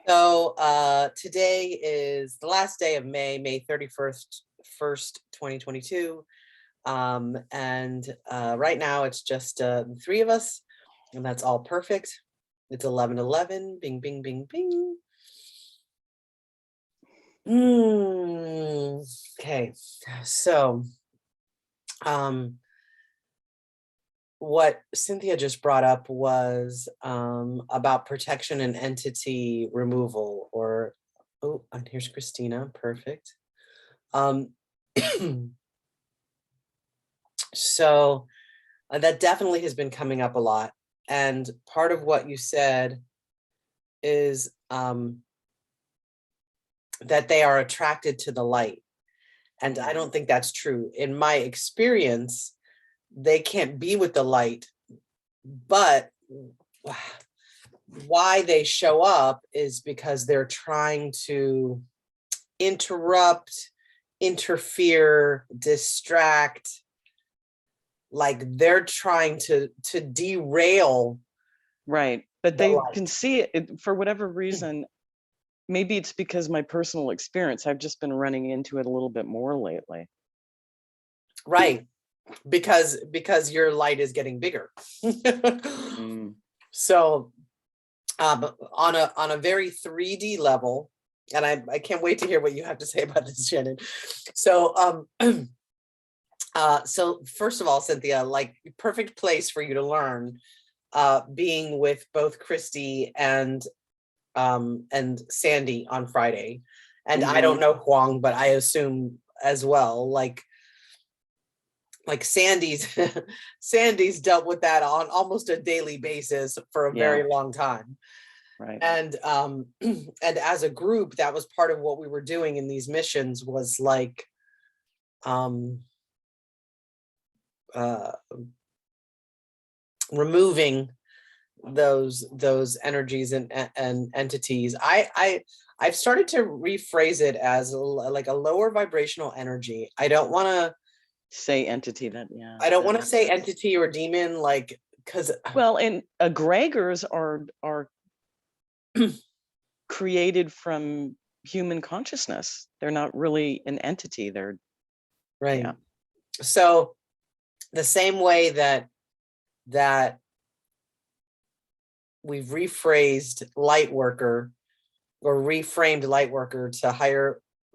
So today is the last day of May, May 31st, 2022. And right now it's just the three of us, and that's all perfect. It's 11:11. Bing, bing, bing, bing. Okay. So what Cynthia just brought up was about protection and entity removal, or oh, and here's Christina. Perfect. Um, so that definitely has been coming up a lot. And part of what you said is that they are attracted to the light. And I don't think that's true. In my experience, they can't be with the light, but why they show up is because they're trying to interrupt, interfere, distract. Like they're trying to derail. Right. But the they light. can see it for whatever reason. Maybe it's because my personal experience, I've just been running into it a little bit more lately. Right. Because your light is getting bigger. So on a very 3D level, and I can't wait to hear what you have to say about this, Shannon. So so first of all, Cynthia, like perfect place for you to learn, being with both Christy and Sandy on Friday. And I don't know Huang, but I assume as well, like Sandy's Sandy's dealt with that on almost a daily basis for a very long time. Right. And and as a group, that was part of what we were doing in these missions, was like removing those energies and entities. I've started to rephrase it as like a lower vibrational energy. I don't want to say entity. I don't want to say entity or demon, like, because well, and egregors are created from human consciousness. They're not really an entity. They're right. Yeah. So the same way that we've rephrased light worker, or reframed light worker to high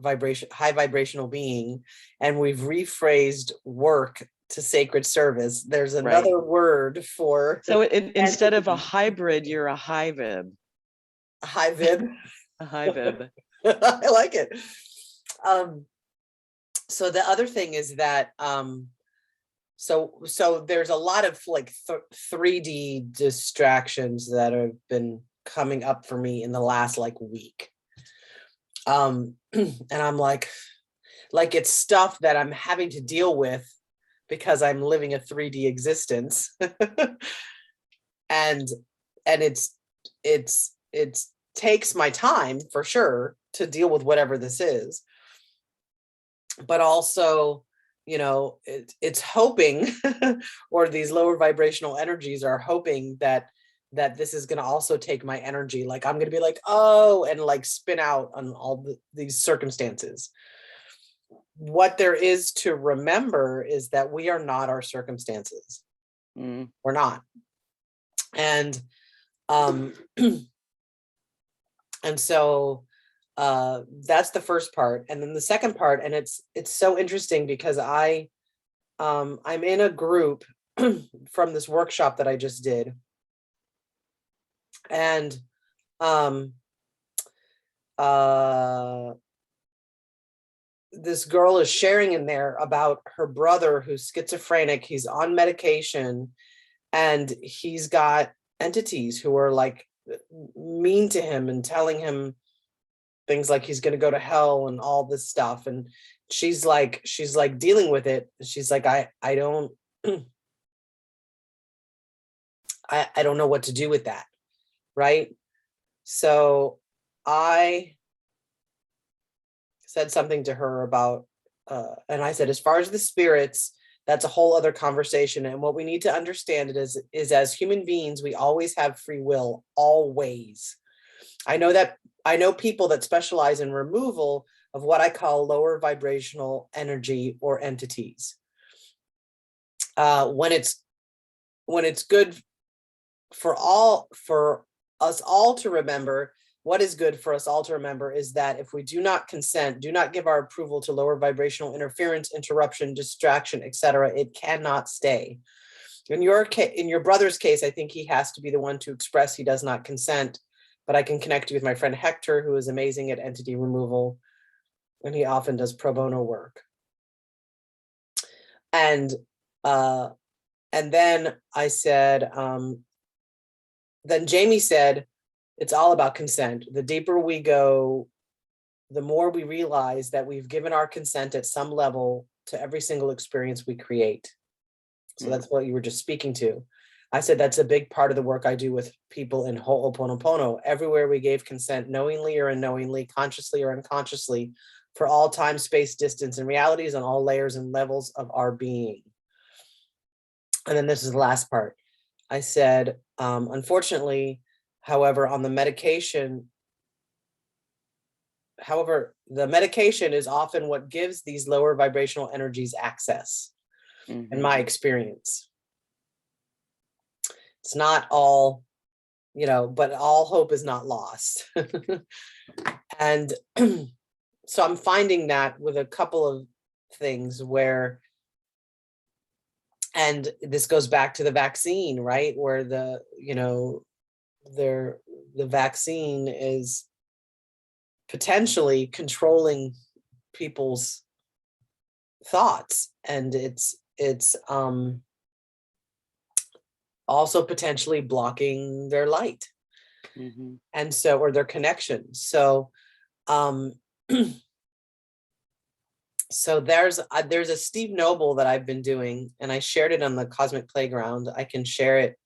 vibrational being, and we've rephrased work to sacred service, there's another word for. So instead of a hybrid, you're a high vib. A high vib. A high vib. I like it. So the other thing is that so there's a lot of like 3D distractions that have been coming up for me in the last like week. And I'm like it's stuff that I'm having to deal with because I'm living a 3D existence. and it's takes my time for sure to deal with whatever this is. But also, you know, it's hoping or these lower vibrational energies are hoping that this is going to also take my energy. Like I'm going to be like, oh, and like spin out on all these circumstances. What there is to remember is that we are not our circumstances. We're not. And and so that's the first part. And then the second part, and it's so interesting because I'm in a group from this workshop that I just did. And this girl is sharing in there about her brother who's schizophrenic. He's on medication, and he's got entities who are like mean to him and telling him things like he's going to go to hell and all this stuff. And she's like dealing with it. She's like, I don't I don't know what to do with that. Right. So I said something to her about, and I said, as far as the spirits, that's a whole other conversation. And what we need to understand is as human beings, we always have free will, always. I know people that specialize in removal of what I call lower vibrational energy or entities. When it's good for us all to remember, what is good for us all to remember is that if we do not consent, do not give our approval to lower vibrational interference, interruption, distraction, etc., it cannot stay. In your brother's case, I think he has to be the one to express he does not consent, but I can connect you with my friend Hector, who is amazing at entity removal, and he often does pro bono work. And then I said, then Jamie said, it's all about consent. The deeper we go, the more we realize that we've given our consent at some level to every single experience we create. So that's what you were just speaking to. I said that's a big part of the work I do with people in Ho'oponopono. Everywhere we gave consent, knowingly or unknowingly, consciously or unconsciously, for all time, space, distance, and realities on all layers and levels of our being. And then this is the last part. I said, unfortunately, however, on the medication, the medication is often what gives these lower vibrational energies access, in my experience. It's not all, but all hope is not lost. And so I'm finding that with a couple of things where, and this goes back to the vaccine, right? Where the vaccine is potentially controlling people's thoughts, and it's also potentially blocking their light, and so, or their connection. So so there's a Steve Noble that I've been doing, and I shared it on the Cosmic Playground. I can share it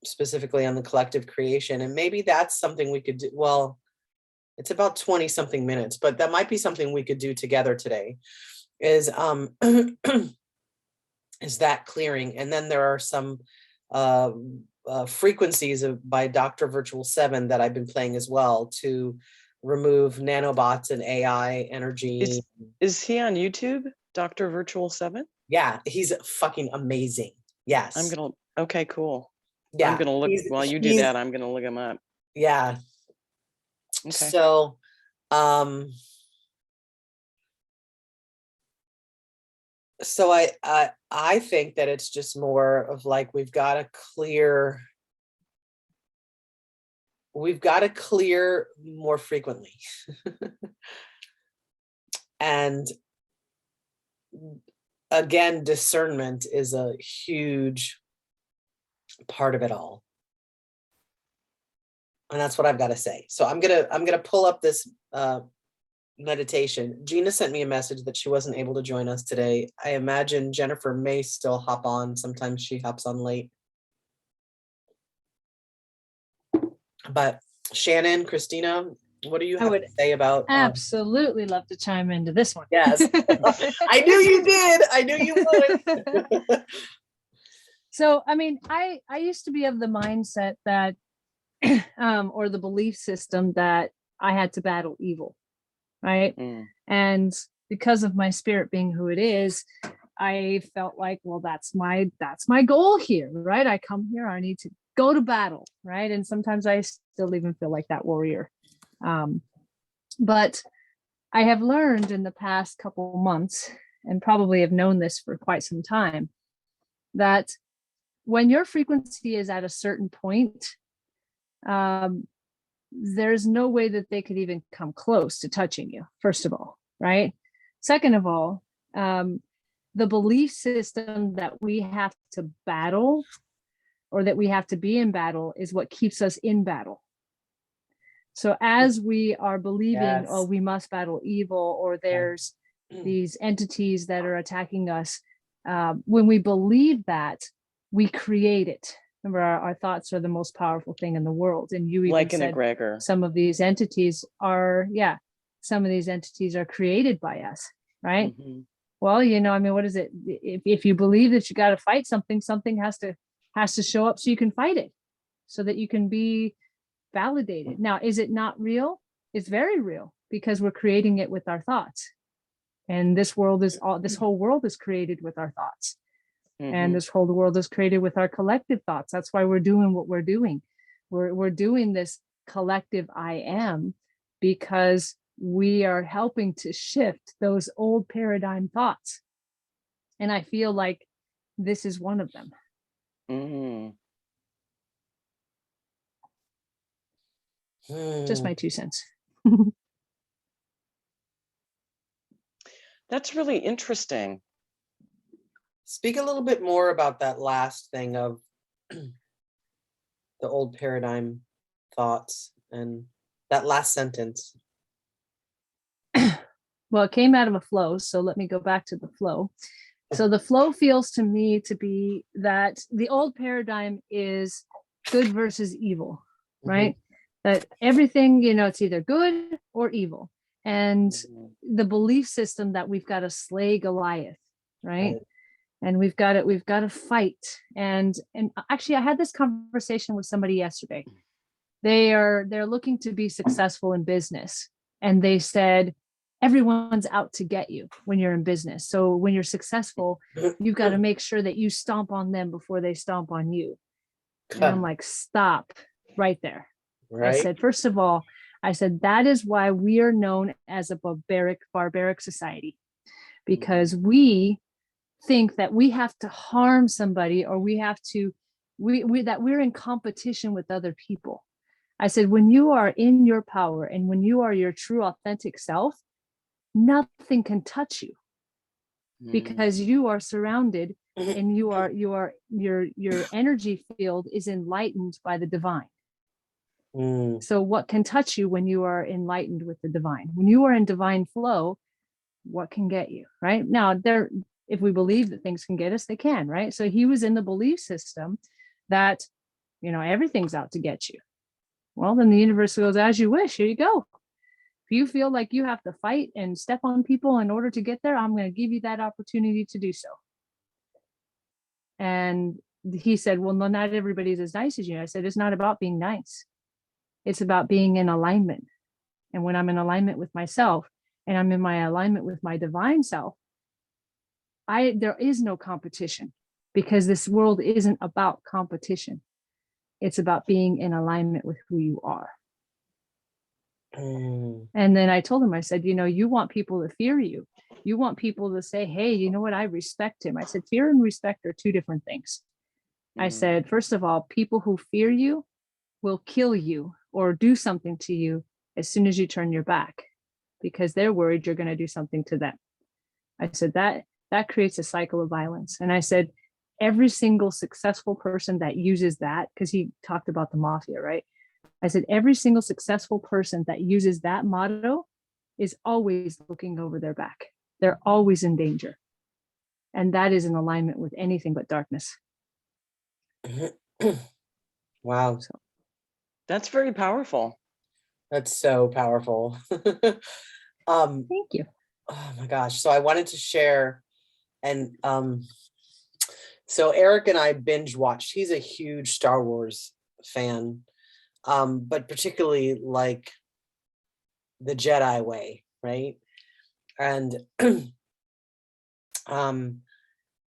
specifically on the collective creation, and maybe that's something we could do. Well, it's about 20 something minutes, but that might be something we could do together today, is is that clearing. And then there are some frequencies by Dr. Virtual 7 that I've been playing as well to remove nanobots and AI energy. Is he on YouTube, Dr. Virtual 7? Yeah, he's fucking amazing. Yes. Okay, cool. Yeah. I'm gonna look, while you do that, I'm gonna look him up. Yeah. Okay. So I think that it's just more of like, we've got to clear more frequently. And again, discernment is a huge part of it all. And that's what I've got to say. So I'm gonna pull up this meditation. Gina sent me a message that she wasn't able to join us today. I imagine Jennifer may still hop on. Sometimes she hops on late. But Shannon, Christina, what do you have to say about? Absolutely love to chime into this one. Yes, I knew you did. I knew you would. So, I mean, I used to be of the mindset that, or the belief system that I had to battle evil, right? And because of my spirit being who it is, I felt like, well, that's my goal here, right? I come here, I need to go to battle, right? And sometimes I still even feel like that warrior. But I have learned in the past couple months, and probably have known this for quite some time, that when your frequency is at a certain point, there's no way that they could even come close to touching you, first of all, right? Second of all, the belief system that we have to battle, or that we have to be in battle, is what keeps us in battle. So as we are believing, yes, oh, we must battle evil, or there's these entities that are attacking us, when we believe that, we create it. Remember, our thoughts are the most powerful thing in the world. And you even like said egregor. Some of these entities are, created by us, right? Well, I mean, what is it? If you believe that you got to fight something, something has to show up so you can fight it, so that you can be validated. Now, is it not real? It's very real because we're creating it with our thoughts. And this whole world is created with our thoughts. And this whole world is created with our collective thoughts. That's why we're doing what we're doing. We're doing this collective I am because we are helping to shift those old paradigm thoughts. And I feel like this is one of them. Just my 2 cents. That's really interesting. Speak a little bit more about that last thing of the old paradigm thoughts and that last sentence. Well, it came out of a flow. So let me go back to the flow. So the flow feels to me to be that the old paradigm is good versus evil, right? That everything, it's either good or evil. And the belief system that we've got to slay Goliath, right? And we've got to fight. And actually I had this conversation with somebody yesterday. They're looking to be successful in business. And they said, everyone's out to get you when you're in business. So when you're successful, you've got to make sure that you stomp on them before they stomp on you. And I'm like, stop right there. Right? I said, first of all, that is why we are known as a barbaric society, because we think that we have to harm somebody, or we have to, that we're in competition with other people. I said, when you are in your power and when you are your true authentic self, nothing can touch you because you are surrounded and your energy field is enlightened by the divine. So what can touch you when you are enlightened with the divine? When you are in divine flow, what can get you, right? Now, if we believe that things can get us, they can, right? So he was in the belief system that, everything's out to get you. Well, then the universe goes, as you wish, here you go. If you feel like you have to fight and step on people in order to get there, I'm going to give you that opportunity to do so. And he said, well, no, not everybody's as nice as you. I said, it's not about being nice. It's about being in alignment. And when I'm in alignment with myself and I'm in my alignment with my divine self, there is no competition, because this world isn't about competition. It's about being in alignment with who you are. And then I told him, I said, you want people to fear you. You want people to say, hey, you know what? I respect him. I said, fear and respect are 2 different things. I said, first of all, people who fear you will kill you or do something to you as soon as you turn your back, because they're worried you're going to do something to them. I said, that creates a cycle of violence. And I said, every single successful person that uses that, because he talked about the mafia, right? I said, every single successful person that uses that motto is always looking over their back. They're always in danger. And that is in alignment with anything but darkness. Wow. So that's very powerful. That's so powerful. Thank you. Oh my gosh. So I wanted to share, and so Eric and I binge watched. He's a huge Star Wars fan. But particularly like the Jedi way, right? And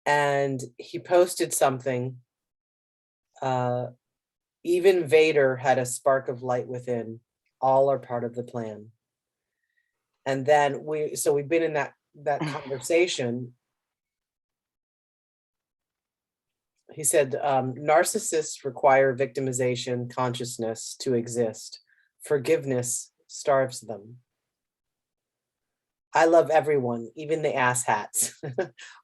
and he posted something. Even Vader had a spark of light within. All are part of the plan. And then we've been in that conversation. He said, narcissists require victimization consciousness to exist. Forgiveness starves them. I love everyone, even the asshats.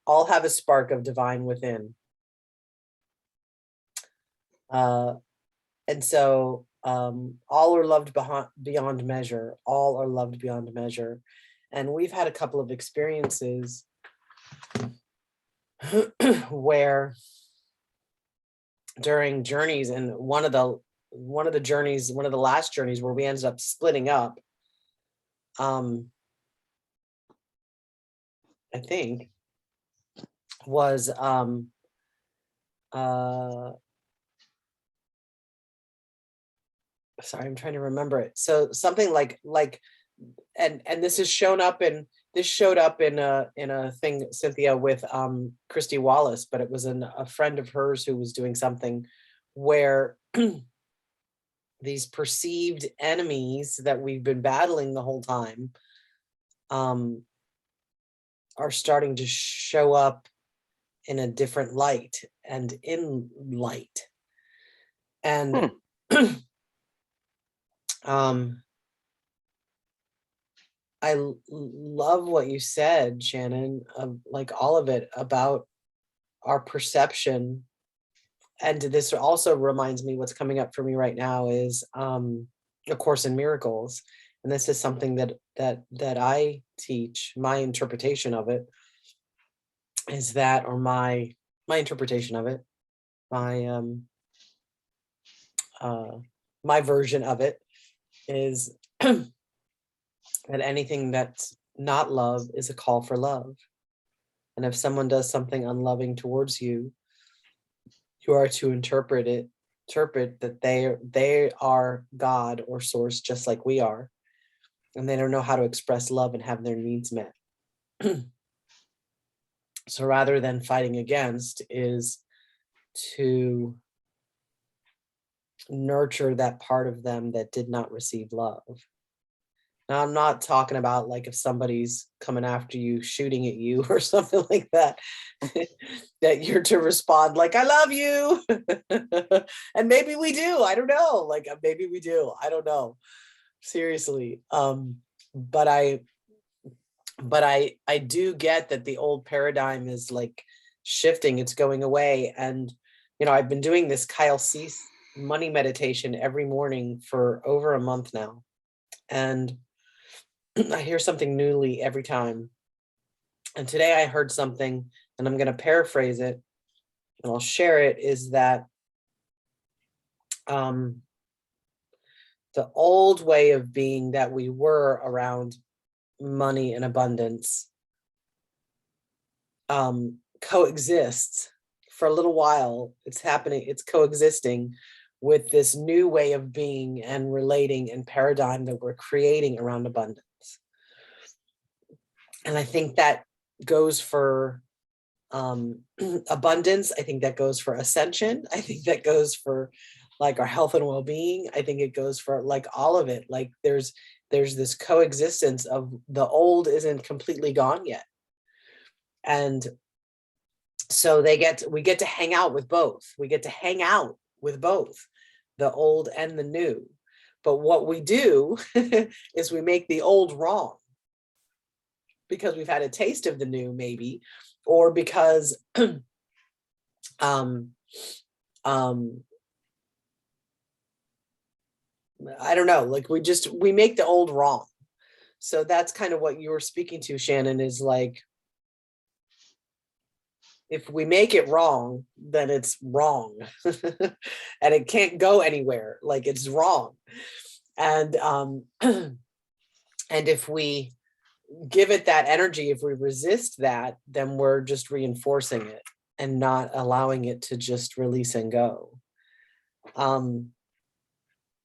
All have a spark of divine within. And so all are loved beyond measure. All are loved beyond measure. And we've had a couple of experiences where during journeys, and one of the last journeys where we ended up splitting up, I think was sorry, I'm trying to remember it. So something like, and this is shown up in, this showed up in a thing, Cynthia, with Christy Wallace, but it was a friend of hers who was doing something where these perceived enemies that we've been battling the whole time are starting to show up in a different light and in light. And love what you said, Shannon, of like all of it about our perception. And this also reminds me, what's coming up for me right now is A Course in Miracles. And this is something that I teach. My interpretation of it is that, or my interpretation of it, my version of it is that anything that's not love is a call for love. And if someone does something unloving towards you, you are to interpret that they are God or source, just like we are, and they don't know how to express love and have their needs met. So rather than fighting against, is to nurture that part of them that did not receive love. Now, I'm not talking about like if somebody's coming after you, shooting at you or something like that, that you're to respond like, I love you. And maybe we do. I don't know. Like maybe we do. I don't know. Seriously. But I do get that the old paradigm is like shifting. It's going away. And, you know, I've been doing this Kyle Cease money meditation every morning for over a month now. And I hear something newly every time. And today I heard something, and I'm going to paraphrase it and I'll share it, is that the old way of being that we were around money and abundance coexists for a little while. It's happening, it's coexisting with this new way of being and relating and paradigm that we're creating around abundance. And I think that goes for abundance. I think that goes for ascension. I think that goes for like our health and well-being. I think it goes for like all of it. Like there's this coexistence of the old isn't completely gone yet. And so we get to hang out with both. We get to hang out with both the old and the new. But what we do is we make the old wrong because we've had a taste of the new, maybe, or because I don't know, like we make the old wrong. So that's kind of what you were speaking to, Shannon, is like, if we make it wrong, then it's wrong. And it can't go anywhere, like it's wrong. And and if we give it that energy, if we resist that, then we're just reinforcing it and not allowing it to just release and go.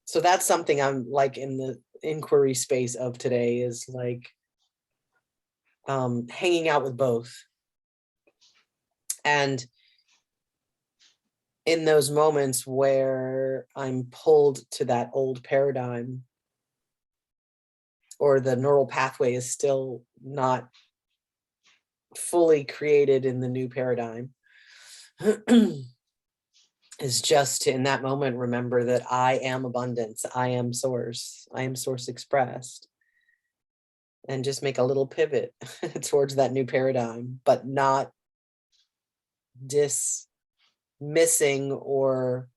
So that's something I'm like in the inquiry space of today, is like hanging out with both. And in those moments where I'm pulled to that old paradigm, or the neural pathway is still not fully created in the new paradigm, is just to, in that moment, remember that I am abundance, I am source expressed, and just make a little pivot towards that new paradigm, but not dismissing or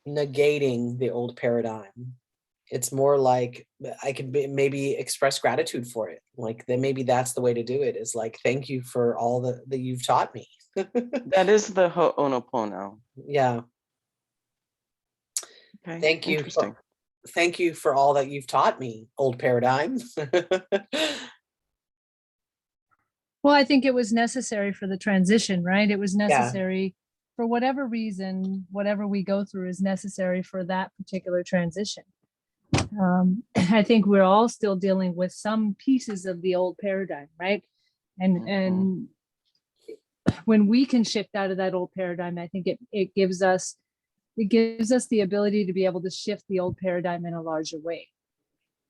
negating the old paradigm. It's more like I could maybe express gratitude for it. Like then maybe that's the way to do it, is like, thank you for all that you've taught me. That is the Ho'onopono. Yeah. Okay. Thank you. Interesting. Thank you for all that you've taught me, old paradigm. Well, I think it was necessary for the transition, right? It was Yeah. necessary for whatever reason, whatever we go through is necessary for that particular transition. I think we're all still dealing with some pieces of the old paradigm, right? And when we can shift out of that old paradigm, I think it gives us the ability to be able to shift the old paradigm in a larger way,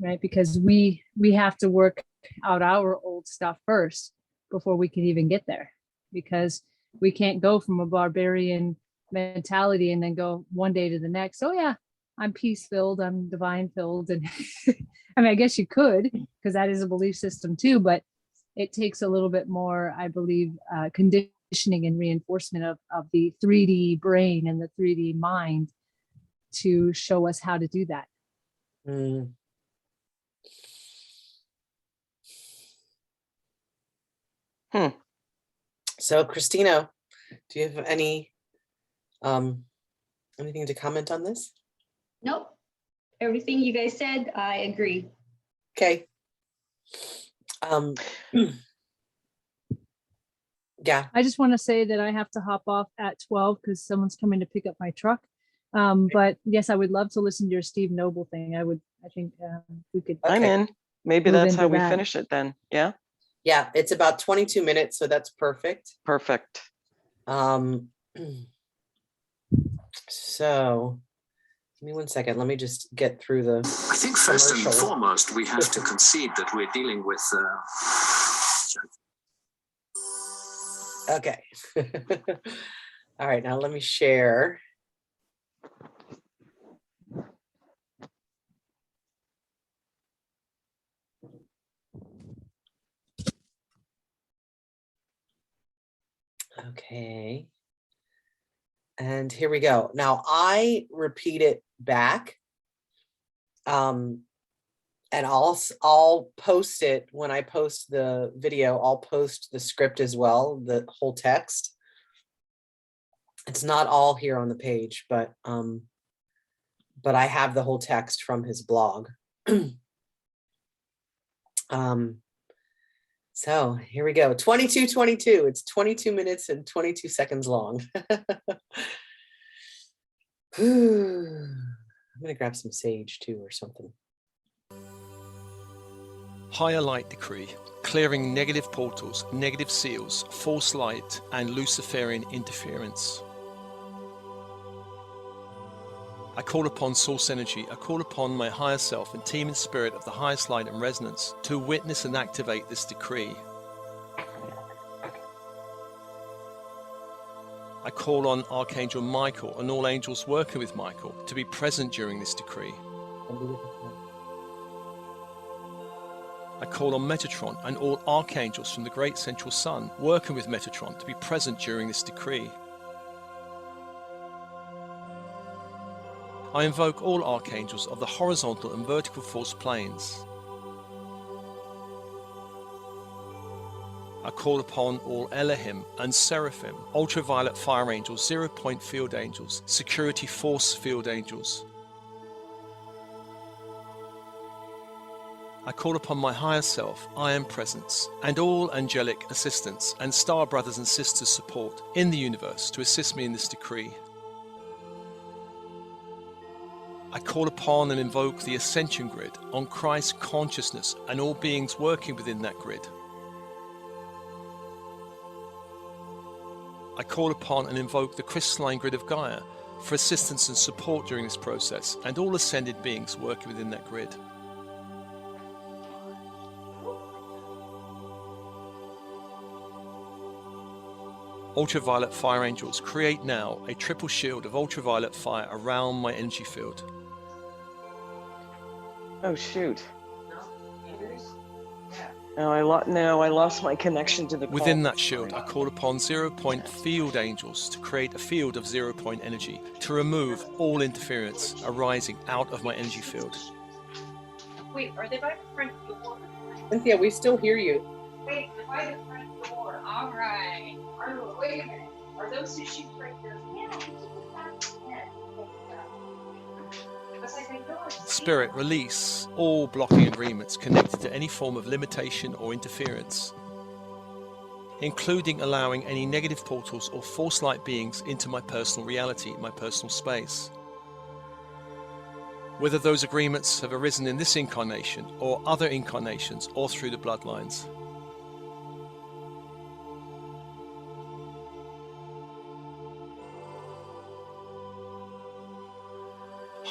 right? Because we have to work out our old stuff first before we can even get there, because we can't go from a barbarian mentality and then go one day to the next. Oh yeah, I'm peace filled, I'm divine filled. And I mean, I guess you could, because that is a belief system too, but it takes a little bit more, I believe, conditioning and reinforcement of the 3D brain and the 3D mind to show us how to do that. So Christina, do you have any anything to comment on this? Nope. Everything you guys said, I agree. Okay. Yeah. I just want to say that I have to hop off at 12 because someone's coming to pick up my truck. But yes, I would love to listen to your Steve Noble thing. I think we could. Okay. I'm in. Maybe Move that's how into we that. finish it then. Yeah. Yeah, it's about 22 minutes, so that's perfect. Perfect. So give me 1 second. Let me just get through the I think first and commercial. foremost, we have to concede that we're dealing with. Okay. All right, now let me share. Okay. And here we go. Now I repeat it back. And I'll post it when I post the video. I'll post the script as well, the whole text. It's not all here on the page, but I have the whole text from his blog. So here we go. 22:22. It's 22 minutes and 22 seconds long. I'm gonna grab some sage too or something. Higher light decree, clearing negative portals, negative seals, false light, and Luciferian interference. I call upon source energy, I call upon my higher self and team and spirit of the highest light and resonance to witness and activate this decree. I call on Archangel Michael and all angels working with Michael to be present during this decree. I call on Metatron and all archangels from the great central sun working with Metatron to be present during this decree. I invoke all archangels of the horizontal and vertical force planes. I call upon all Elohim and Seraphim, ultraviolet fire angels, 0-point field angels, security force field angels. I call upon my higher self, I am presence, and all angelic assistants and star brothers and sisters support in the universe to assist me in this decree. I call upon and invoke the ascension grid on Christ consciousness and all beings working within that grid. I call upon and invoke the crystalline grid of Gaia for assistance and support during this process and all ascended beings working within that grid. Ultraviolet fire angels, create now a triple shield of ultraviolet fire around my energy field. Oh shoot. No, I lost my connection to the call. Within that shield, I call upon 0-point field angels to create a field of 0-point energy to remove all interference arising out of my energy field. Wait, are they by the front door? Cynthia, we still hear you. Wait, they're by the front door. All right. Wait a minute. Are those issues right there? Yeah. Spirit, release all blocking agreements connected to any form of limitation or interference. including allowing any negative portals or force light beings into my personal reality, my personal space. Whether those agreements have arisen in this incarnation or other incarnations or through the bloodlines.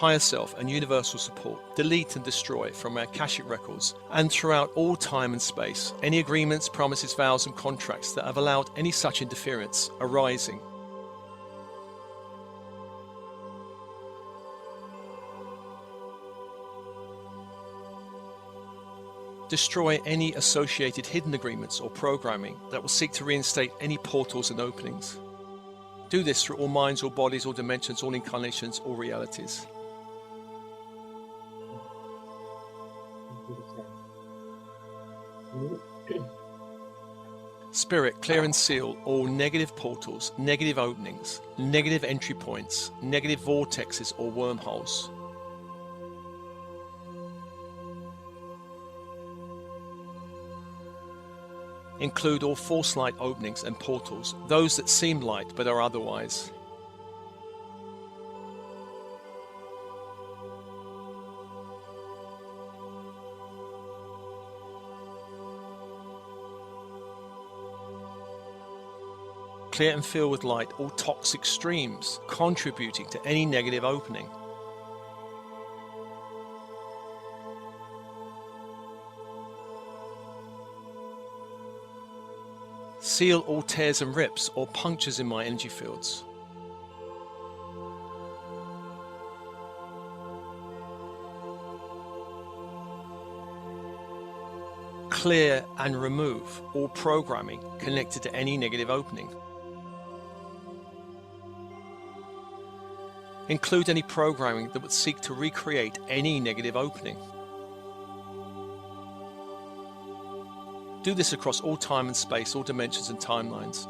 Higher self and universal support, delete and destroy from our Akashic records and throughout all time and space any agreements, promises, vows and contracts that have allowed any such interference arising. Destroy any associated hidden agreements or programming that will seek to reinstate any portals and openings. Do this through all minds, all bodies, all dimensions, all incarnations, all realities. Spirit, clear and seal all negative portals, negative openings, negative entry points, negative vortexes or wormholes. Include all false light openings and portals, those that seem light but are otherwise. Clear and fill with light all toxic streams contributing to any negative opening. Seal all tears and rips or punctures in my energy fields. Clear and remove all programming connected to any negative opening. Include any programming that would seek to recreate any negative opening. Do this across all time and space, all dimensions and timelines.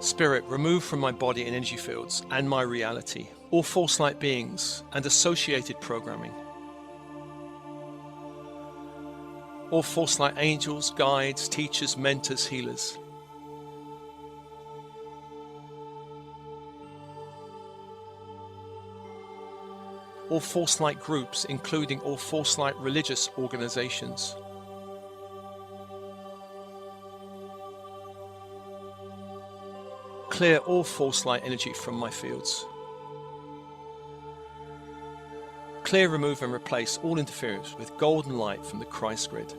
Spirit, remove from my body and energy fields and my reality all false light beings and associated programming. All false light angels, guides, teachers, mentors, healers. All false light groups, including all false light religious organizations. Clear all false light energy from my fields. Clear, remove and replace all interference with golden light from the Christ grid.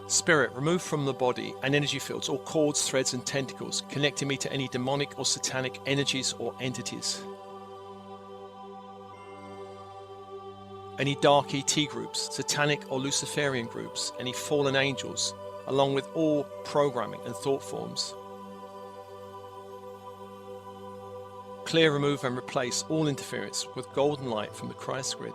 Spirit, remove from the body and energy fields all cords, threads and tentacles connecting me to any demonic or satanic energies or entities. Any dark ET groups, satanic or Luciferian groups, any fallen angels, along with all programming and thought forms. Clear, remove and replace all interference with golden light from the Christ grid.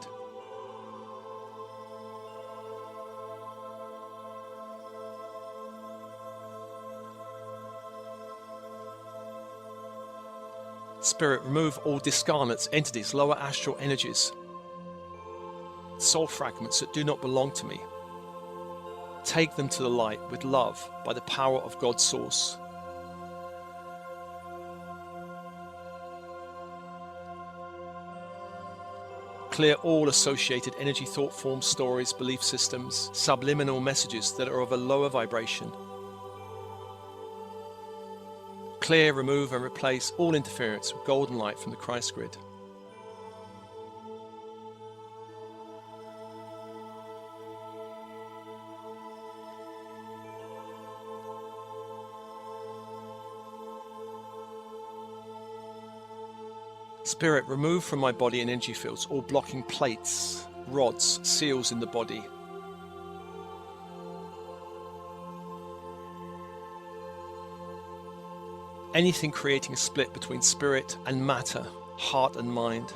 Spirit, remove all discarnates, entities, lower astral energies, soul fragments that do not belong to me. Take them to the light with love by the power of God's source. Clear all associated energy, thought forms, stories, belief systems, subliminal messages that are of a lower vibration. Clear, remove and replace all interference with golden light from the Christ grid. Spirit, remove from my body and energy fields all blocking plates, rods, seals in the body. Anything creating a split between spirit and matter, heart and mind.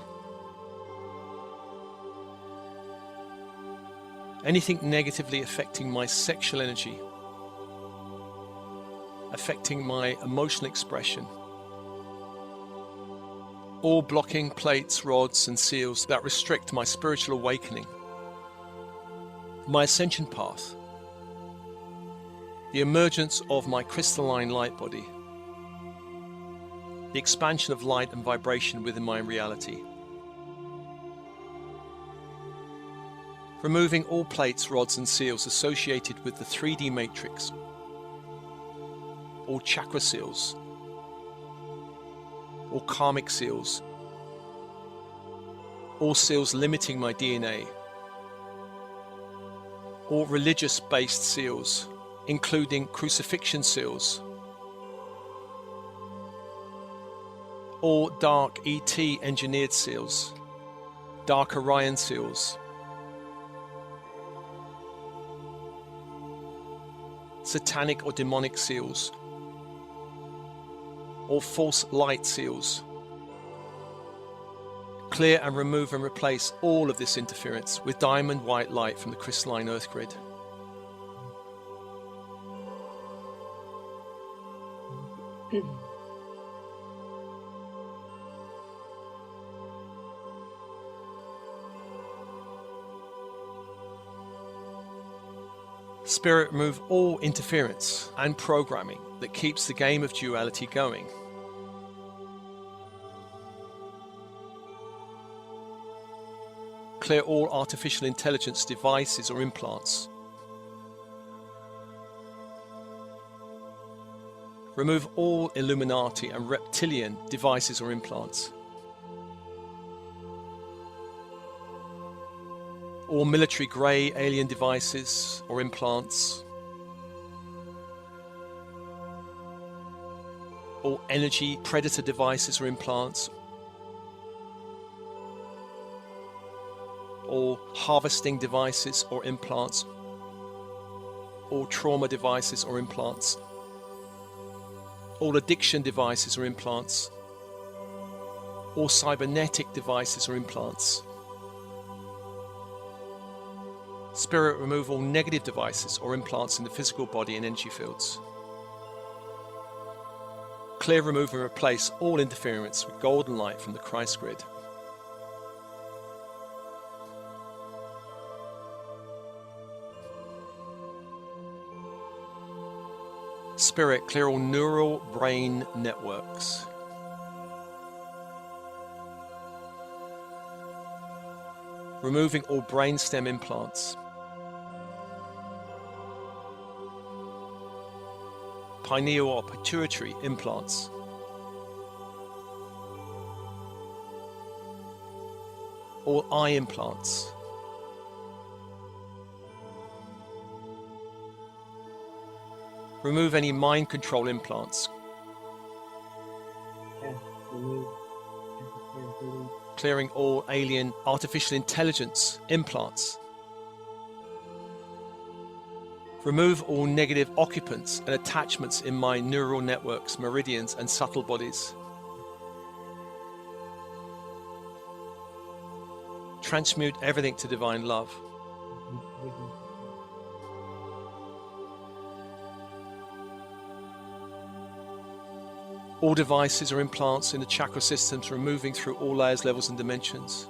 anything negatively affecting my sexual energy, affecting my emotional expression, all blocking plates, rods, and seals that restrict my spiritual awakening, my ascension path, the emergence of my crystalline light body, the expansion of light and vibration within my reality, removing all plates, rods, and seals associated with the 3D matrix, all chakra seals, all karmic seals, all seals limiting my DNA, all religious-based seals, including crucifixion seals, all dark ET engineered seals, dark Orion seals, satanic or demonic seals, or false light seals. Clear and remove and replace all of this interference with diamond white light from the crystalline earth grid. Spirit, remove all interference and programming that keeps the game of duality going. Clear all artificial intelligence devices or implants. Remove all Illuminati and reptilian devices or implants. All military grey alien devices or implants. All energy predator devices or implants. All harvesting devices or implants. All trauma devices or implants. All addiction devices or implants. All cybernetic devices or implants. Spirit, remove all negative devices or implants in the physical body and energy fields. Clear, remove and replace all interference with golden light from the Christ grid. Spirit, clear all neural brain networks. Removing all brainstem implants. Pineal or pituitary implants. All eye implants. Remove any mind control implants. Clearing all alien artificial intelligence implants. Remove all negative occupants and attachments in my neural networks, meridians, and subtle bodies. Transmute everything to divine love. All devices or implants in the chakra systems, removing through all layers, levels, and dimensions.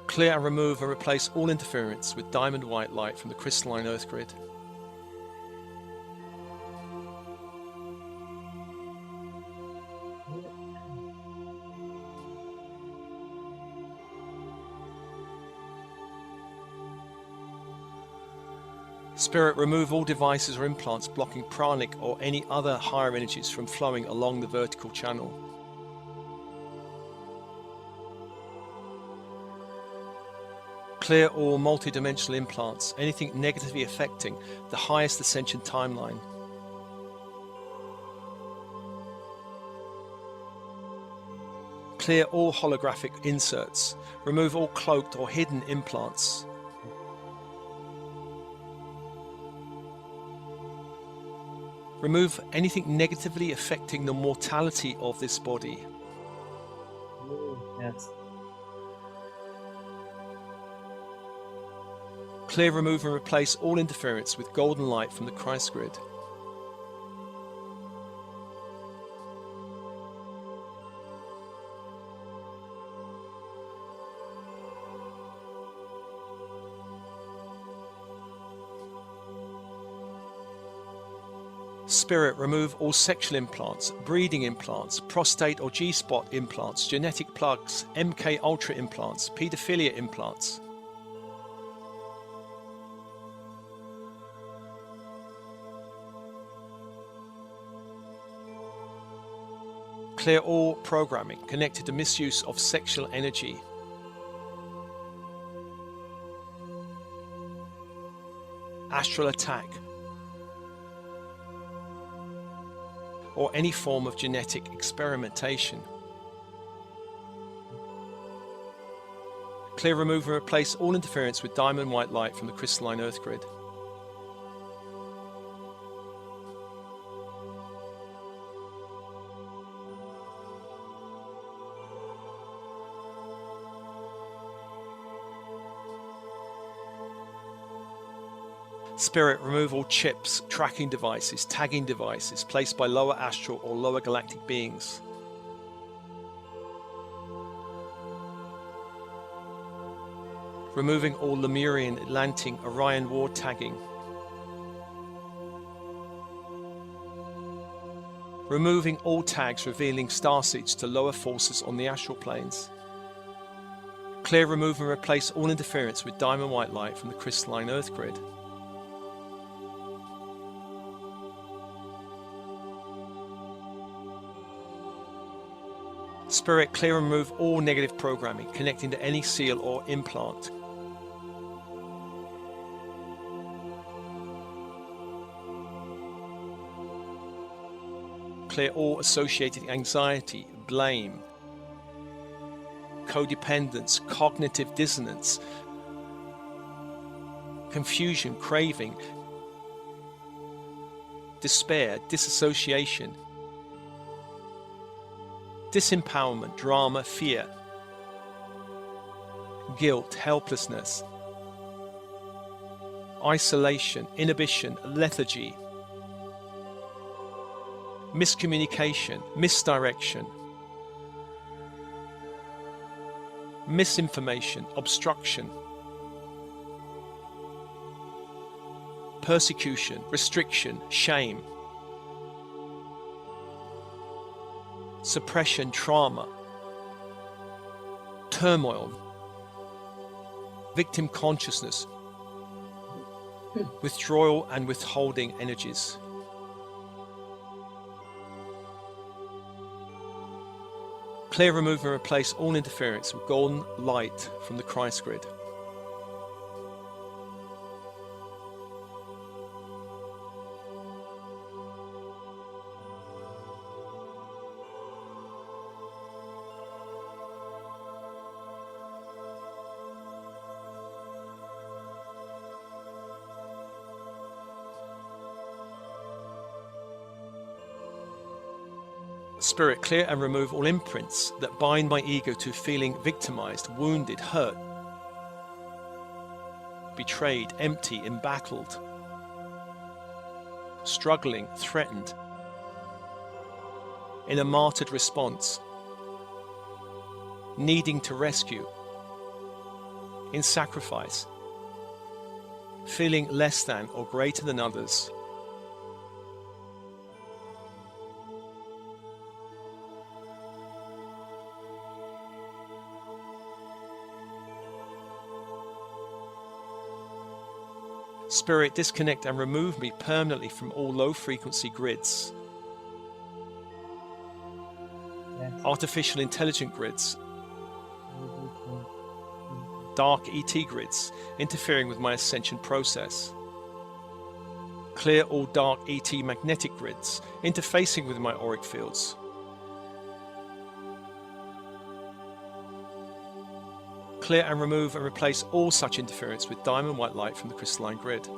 Clear and remove and replace all interference with diamond white light from the crystalline earth grid. Spirit, remove all devices or implants blocking pranic or any other higher energies from flowing along the vertical channel. Clear all multidimensional implants, anything negatively affecting the highest ascension timeline. Clear all holographic inserts. Remove all cloaked or hidden implants. Remove anything negatively affecting the mortality of this body. Yes. Clear, remove, and replace all interference with golden light from the Christ grid. Spirit, remove all sexual implants, breeding implants, prostate or G-spot implants, genetic plugs, MK Ultra implants, paedophilia implants. Clear all programming connected to misuse of sexual energy. Astral attack, or any form of genetic experimentation. Clear, remove, and replace all interference with diamond white light from the crystalline earth grid. Spirit, remove all chips, tracking devices, tagging devices placed by lower astral or lower galactic beings. Removing all Lemurian, Atlantic, Orion war tagging. Removing all tags revealing starseeds to lower forces on the astral planes. Clear, remove, and replace all interference with diamond white light from the crystalline earth grid. Spirit, clear and remove all negative programming connecting to any seal or implant. Clear all associated anxiety, blame, codependence, cognitive dissonance, confusion, craving, despair, disassociation, disempowerment, drama, fear, guilt, helplessness, isolation, inhibition, lethargy, miscommunication, misdirection, misinformation, obstruction, persecution, restriction, shame, suppression, trauma, turmoil, victim consciousness, withdrawal and withholding energies. Clear, remove, and replace all interference with golden light from the Christ grid. Spirit, clear and remove all imprints that bind my ego to feeling victimized, wounded, hurt, betrayed, empty, embattled, struggling, threatened, in a martyred response, needing to rescue, in sacrifice, feeling less than or greater than others. Spirit, disconnect and remove me permanently from all low-frequency grids, artificial intelligent grids, dark ET grids, interfering with my ascension process. Clear all dark ET magnetic grids, interfacing with my auric fields. Clear and remove and replace all such interference with diamond white light from the crystalline grid.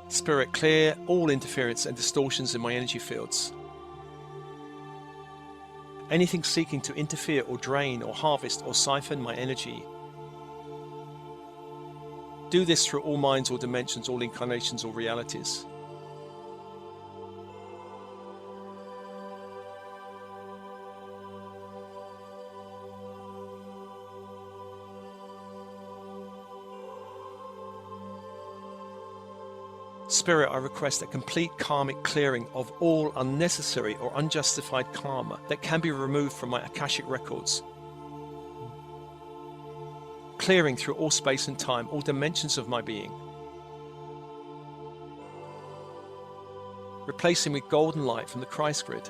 Spirit, clear all interference and distortions in my energy fields. Anything seeking to interfere or drain or harvest or siphon my energy. Do this through all minds or dimensions, all incarnations or realities. Spirit, I request a complete karmic clearing of all unnecessary or unjustified karma that can be removed from my Akashic records. Clearing through all space and time, all dimensions of my being. Replacing with golden light from the Christ grid.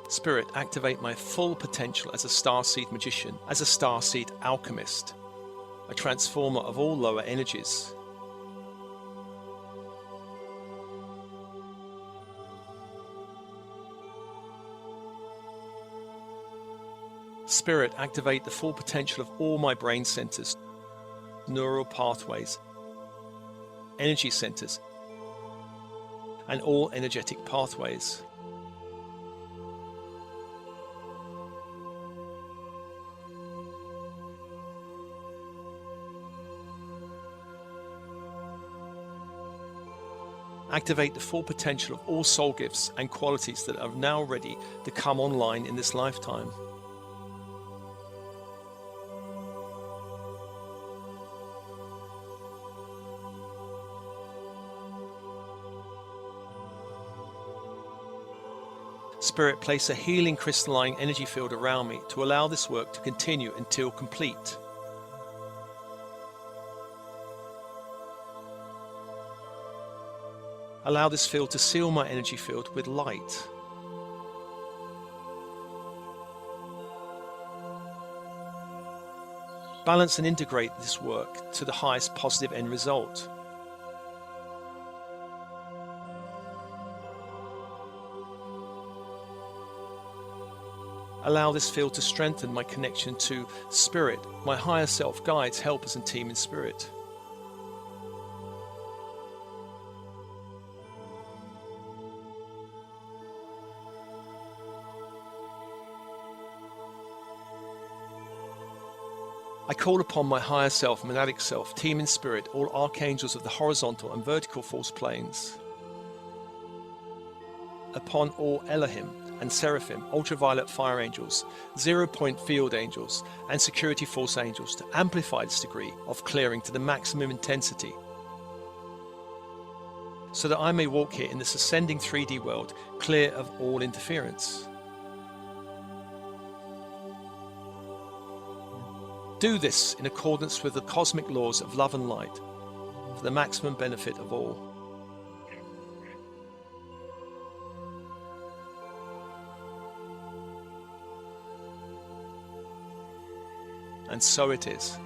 Spirit, activate my full potential as a starseed magician, as a starseed alchemist, a transformer of all lower energies. Spirit, activate the full potential of all my brain centers, neural pathways, energy centers, and all energetic pathways. Activate the full potential of all soul gifts and qualities that are now ready to come online in this lifetime. Spirit, place a healing crystalline energy field around me to allow this work to continue until complete. Allow this field to seal my energy field with light. Balance and integrate this work to the highest positive end result. Allow this field to strengthen my connection to Spirit, my higher self, guides, helpers, and team in Spirit. I call upon my higher self, monadic self, team in Spirit, all archangels of the horizontal and vertical force planes, upon all Elohim and Seraphim, ultraviolet fire angels, 0-point field angels, and security force angels to amplify this degree of clearing to the maximum intensity, so that I may walk here in this ascending 3D world clear of all interference. Do this in accordance with the cosmic laws of love and light for the maximum benefit of all. And so it is.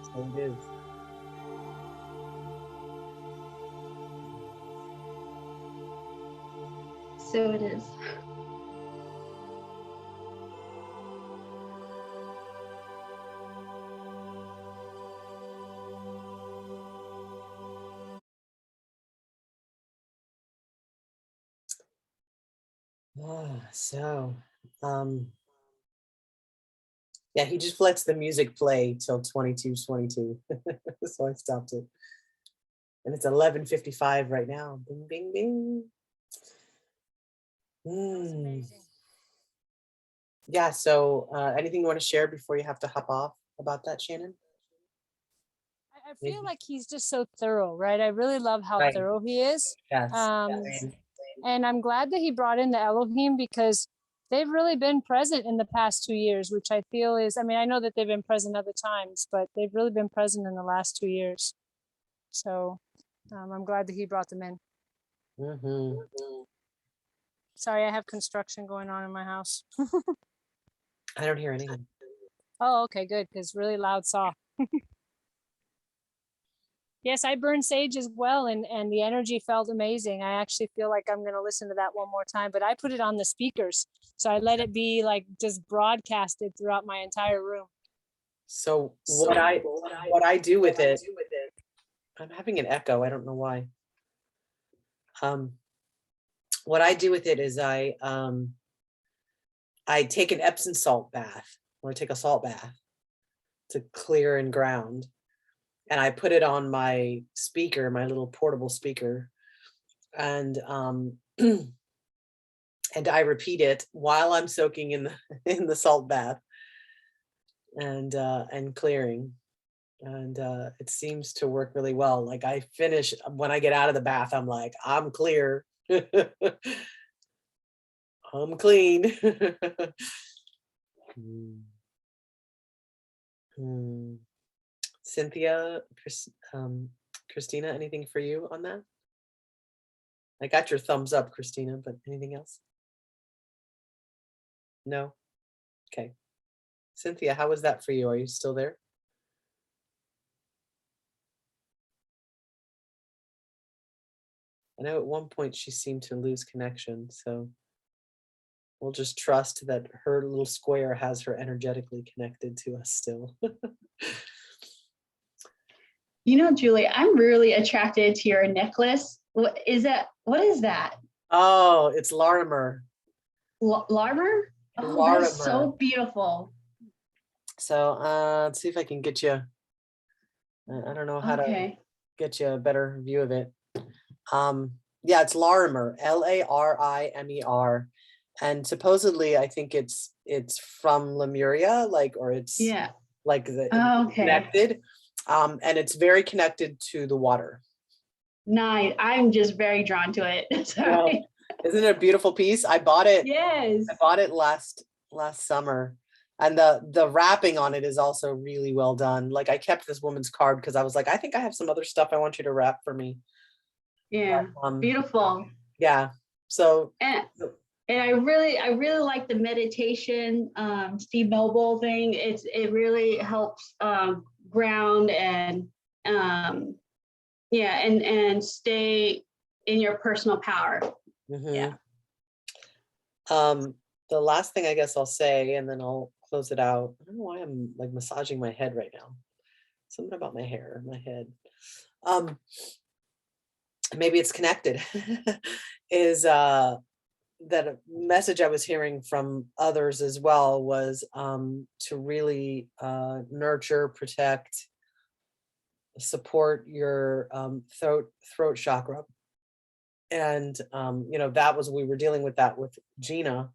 So it is. So it is. Yeah, he just lets the music play till 22:22. So I stopped it. And it's 11:55 right now. Bing, bing, bing. Yeah, so anything you want to share before you have to hop off about that, Shannon? I feel like he's just so thorough, right? I really love how thorough he is. Yes. And I'm glad that he brought in the Elohim, because they've really been present in the past 2 years, which I feel is, I mean, I know that they've been present other times, but they've really been present in the last 2 years. So I'm glad that he brought them in. Mm-hmm. Sorry, I have construction going on in my house. I don't hear anything. Oh, okay, good, because really loud saw. Yes, I burned sage as well, and the energy felt amazing. I actually feel like I'm going to listen to that one more time, but I put it on the speakers, so I let it be like just broadcasted throughout my entire room. So what I do with it, I'm having an echo. I don't know why. What I do with it is I take an Epsom salt bath, or I take a salt bath to clear and ground. And I put it on my speaker, my little portable speaker. And and I repeat it while I'm soaking in the salt bath and clearing. And it seems to work really well. Like I finish, when I get out of the bath, I'm like, I'm clear. I'm clean. Cynthia, Christina, anything for you on that? I got your thumbs up, Christina, but anything else? No? Okay. Cynthia, how was that for you? Are you still there? I know at one point she seemed to lose connection, so we'll just trust that her little square has her energetically connected to us still. You know, Julie, I'm really attracted to your necklace. What is that? What is that? Oh, it's Larimer. Larmer? Oh, that's so Larimer. beautiful. So let's see if I can get you. I don't know how to Okay. get you a better view of it. Yeah, it's Larimer, Larimer, and supposedly I think it's from Lemuria, like, or it's Yeah. like the Oh, okay. connected, and it's very connected to the water. Nice. I'm just very drawn to it. Sorry. Isn't it a beautiful piece? I bought it. Yes. I bought it last summer, and the wrapping on it is also really well done. Like I kept this woman's card because I was like, I think I have some other stuff I want you to wrap for me. Yeah. Beautiful. Yeah. So. And I really like the meditation, Steve Noble thing. It really helps ground and yeah, and stay in your personal power. Yeah. The last thing I guess I'll say, and then I'll close it out. I don't know why I'm like massaging my head right now. Something about my hair, my head. Maybe it's connected. Is that a message I was hearing from others as well was to really nurture, protect, support your throat chakra. And you know, that was, we were dealing with that with Gina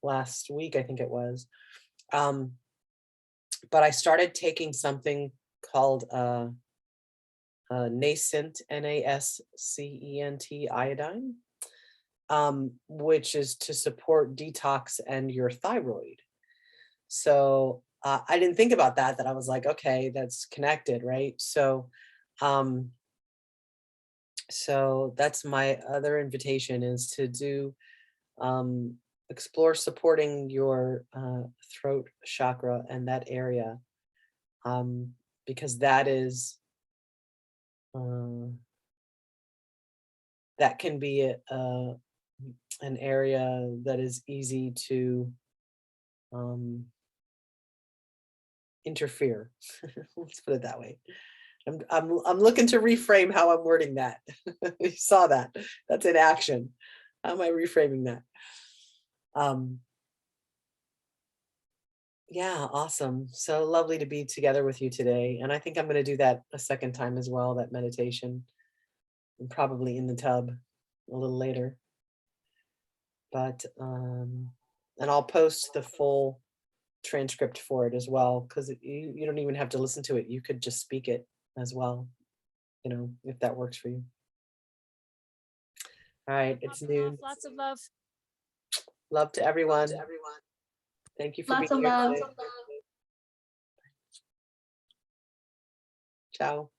last week, I think it was. But I started taking something called nascent, NASCENT iodine, which is to support detox and your thyroid. So I didn't think about that I was like, okay, that's connected, right? So so that's my other invitation, is to do explore supporting your throat chakra and that area, because that is that can be an area that is easy to interfere. Let's put it that way. I'm looking to reframe how I'm wording that. You saw that. That's in action. How am I reframing that? Yeah, awesome. So lovely to be together with you today. And I think I'm going to do that a second time as well, that meditation, and probably in the tub a little later. But and I'll post the full transcript for it as well, because you don't even have to listen to it. You could just speak it as well, you know, if that works for you. All right, it's noon. Lots of love. Love to everyone. Thank you for Lots of being here love. today. Ciao.